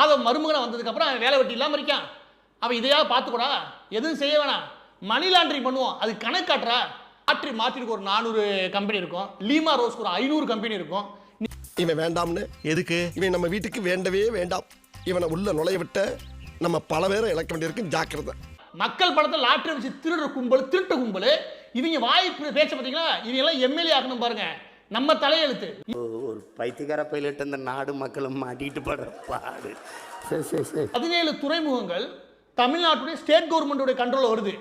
ஆதவ மருமகனை வந்ததுக்கப்புறம் அவன் வேலை வெட்டி இல்லாமல் இருக்கான். அவன் இதையாவது பார்த்துக்கூடா, எதுவும் செய்ய வேணாம், மணி லாண்டரிங் பண்ணுவோம். அது கணக்காட்டுறா. மார்ட்டினுக்கு ஒரு 400 கம்பெனி இருக்கும், லீமா ரோஸ்க்கு ஒரு 500 கம்பெனி இருக்கும். இவன் வேண்டாம்னு எதுக்கு? இவன் நம்ம வீட்டுக்கு வேண்டவே வேண்டாம். இவனை உள்ள நுழைய விட்ட நம்ம பல பேரை இழக்க வேண்டியிருக்கு. ஜாக்கிரதை. மக்கள் படத்தை லாட்டரி வச்சு திருடுற கும்பல், திருட்டு கும்பல். இவங்க வாய்ப்பு பேச பார்த்தீங்களா? இவங்க எல்லாம் எம்எல்ஏ ஆகணும் பாருங்க. நம்ம தலையெழுத்து. ஒரு பைத்தியக்கார பைலட் இந்த நாடு மக்களும் மாட்டிட்டு படுற பாடு. 17 துறைமுகங்கள் தமிழ்நாட்டுடைய ஸ்டேட் கவர்மெண்டோட கண்ட்ரோல் வருது.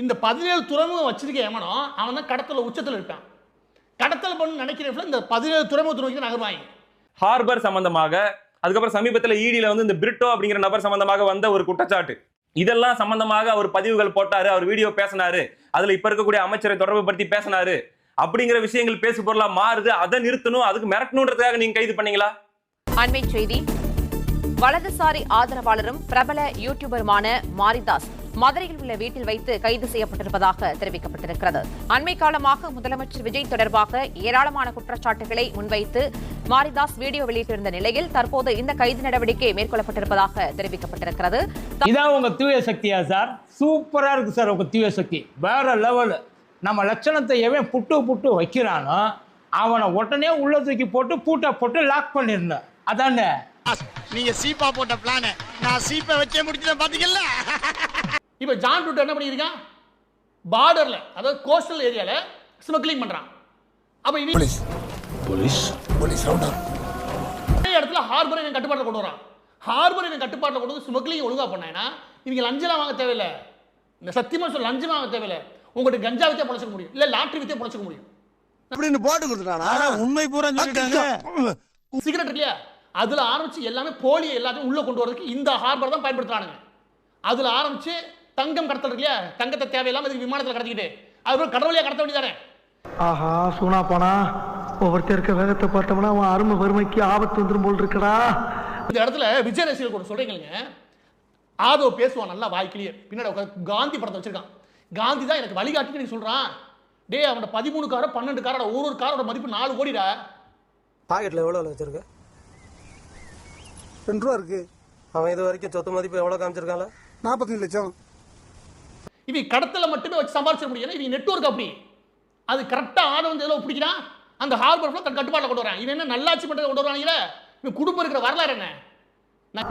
இந்த 17 துறைமுகம் வச்சிருக்க எவனோ அவன் தான் கடத்தல உச்சத்தில் இருப்பான். கடத்தல் பண்ணு நினைக்கிறப்ப இந்த 17 துறைமுகத்தை நோக்கி நகர்வாங்க. ஹார்பர் சம்பந்தமாக, அதுக்கப்புறம் சமீபத்தில் ஈடியில் வந்து இந்த பிரிட்டோ அப்படிங்கிற நபர் சம்பந்தமாக வந்த ஒரு குற்றச்சாட்டு, இதெல்லாம் சம்பந்தமாக அவர் பதிவுகள் போட்டாரு, அவர் வீடியோ பேசினாரு, அதுல இப்ப இருக்கக்கூடிய அமைச்சரை தொடர்பு படுத்தி பேசினாரு அப்படிங்கிற விஷயங்கள் பேசு பொருளா மாறுது. அதை நிறுத்தணும், அதுக்கு மிரட்டணுன்றதுக்காக நீங்க கைது பண்ணீங்களா? அண்மை செய்தி. வலதுசாரி ஆதரவாளரும் பிரபல யூடியூபருமான மாரிதாஸ் மதுரையில் உள்ள வீட்டில் வைத்து கைது செய்யப்பட்டிருப்பதாக தெரிவிக்கப்பட்டிருக்கிறது. அண்மை காலமாக முதலமைச்சர் விஜய் தொடர்பாக ஏராளமான குற்றச்சாட்டுகளை முன்வைத்து மாரிதாஸ் வீடியோ வெளியிட்டிருந்த நிலையில் தற்போது இந்த கைது நடவடிக்கை மேற்கொள்ளப்பட்டிருப்பதாக தெரிவிக்கப்பட்டிருக்கிறது. இதான் உங்க தூய சக்தியா சார்? சூப்பரா இருக்கு சார் உங்க தூய சக்தி, வேற லெவல். நம்ம லட்சணத்தை எவன் புட்டு வைக்கிறானோ அவனை உடனே உள்ள தூக்கி போட்டு பூட்டை போட்டு லாக் பண்ணிருந்தேன். அதானே நீங்க சீப்பா போட்ட பிளான நான் சீப்பை வச்சே முடிச்சேன் பாத்தீங்கல்ல. இப்ப ஜான் ட்விட்டர் என்ன பண்ணியிருக்கான்? பார்டர்ல, அதாவது கோஸ்டல் ஏரியால ஸ்மக்லிங் பண்றான். அப்ப இவன் போலீஸ் இடத்துல ஹார்பரை இவன் கட்டுப்பாட்டில் கொண்டு வரான். ஹார்பரை இவன் கட்டுப்பாட்டில் கொண்டு வந்து ஸ்மக்லிங் ஒழுங்கா பண்ணா இவங்க லஞ்சம் வாங்க தேவையில்லை. இந்த சத்தியமா சொல்ல, லஞ்சம் வாங்க தேவையில்லை. உங்களுக்கு கஞ்சா வித்தே பொழைச்சிக்க முடியும், இல்ல லாட்டரி வித்தே பொழைச்சிக்க முடியும் அப்படின்னு போட்டு கொடுத்துட்டானா? உண்மை பூரா சொல்லிட்டாங்க. சிகரெட் இல்லையா, அதுல ஆரம்பிச்சு எல்லாமே போலி எல்லாத்தையும் உள்ள கொண்டு வரதுக்கு இந்த ஹார்பர் தான் பயன்படுத்துறானுங்க. அதுல ஆரம்பிச்சு தங்கம் கடத்தல் இருக்கு இல்லையா, தங்கத்தை தேவையில்லாம இதுக்கு விமானத்தில் கடத்திக்கிட்டு அதுக்கப்புறம் கடவுளையா கடத்த வேண்டியதானே. ஆஹா சூனா போனா ஒவ்வொருத்தர் இருக்க வேகத்தை பார்த்தோம்னா அவன் அருமை வறுமைக்கு ஆபத்து வந்துடும் போல் இருக்கடா. இந்த இடத்துல விஜய் ரசிகர்கள் கூட சொல்றீங்க, ஆதவ் பேசுவான் நல்லா வாய்க்கிலேயே, பின்னாடி காந்தி படத்தை வச்சிருக்கான். காந்தி தான் எனக்கு வழிகாட்டின்னு நீ சொல்றான். டே அவனோட 13 காரோ 12 காரோட ஒரு காரோட மதிப்பு 4 கோடிடா. பாக்கெட்ல எவ்வளவு வச்சிருக்க? 2 ரூபா இருக்கு. அவன் இது வரைக்கும் சொத்து மதிப்பு எவ்வளவு காமிச்சிருக்காங்க? 45 லட்சம். இவன் கடத்தல மட்டுமே வச்சு சம்பாதிச்சிட முடியும். இவன் நெட்வொர்க் அப்படி அது கரெக்டா ஆதவன் எதில் பிடிக்கிறான், அந்த ஹார்பர் தன் கட்டுப்பாட்டில் கொண்டு வரான். இவன் என்ன நல்லாட்சி பண்றதை கொண்டு வராங்களே, இவன் குடும்பம் இருக்கிற வரலாறு என்ன?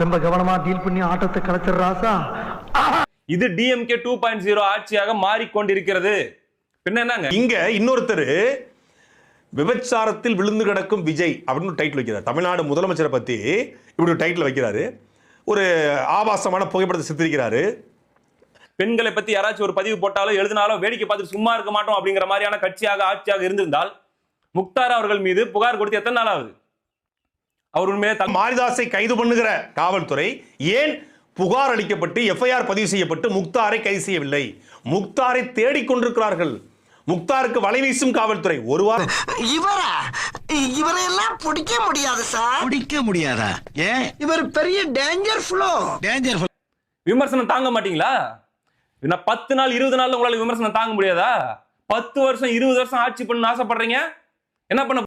ரொம்ப கவனமா டீல் பண்ணி ஆட்டத்தை கலைச்சிடுறாசா. இது டிஎம்கே 2.0 ஆட்சியாக மாறிக்கொண்டிருக்கிறது. பின்ன என்னங்க, இங்க இன்னொருத்தர் விபச்சாரத்தில் விழுந்து கிடக்கும் விஜய் அப்படின்னு டைட்டில் வைக்கிறார். தமிழ்நாடு முதலமைச்சரை பத்தி இப்படி ஒரு டைட்டில் வைக்கிறாரு. ஒரு ஆபாசமான புகைப்படத்தை சித்தரிக்கிறாரு. பெண்களை பத்தி யாராச்சும் ஒரு பதிவு போட்டாலோ எழுதினாலோ வேடிக்கை பார்த்து சும்மா இருக்க மாட்டோம் அப்படிங்கிற மாதிரியான கட்சியாக ஆட்சியாக இருந்திருந்தால் முக்தார் அவர்கள் மீது புகார் கொடுத்து எத்தனை நாள் ஆகுது? அவர் உண்மையே மாரிதாஸை கைது பண்ணுகிற காவல்துறை ஏன் புகார் அளிக்கப்பட்டு எஃப்ஐஆர் பதிவு செய்யப்பட்டு முக்தாரை கைது செய்யவில்லை? முக்தாரை தேடிக்கொண்டிருக்கிறார்கள். முக்தாருக்கு வலை வீசும் காவல்துறை. ஒரு வாரம் இவரையெல்லாம் பிடிக்க முடியாது சார். பிடிக்க முடியாதா? ஏன்? இவர் பெரிய டேஞ்சர் ஃப்ளோ. விமர்சனம் தாங்க மாட்டீங்களா? 10 நாள் 20 நாள் உங்களால விமர்சனம் தாங்க முடியாதா? 10 வருஷம் 20 வருஷம் ஆட்சி பண்ண ஆசைப்படுறீங்க, என்ன பண்ண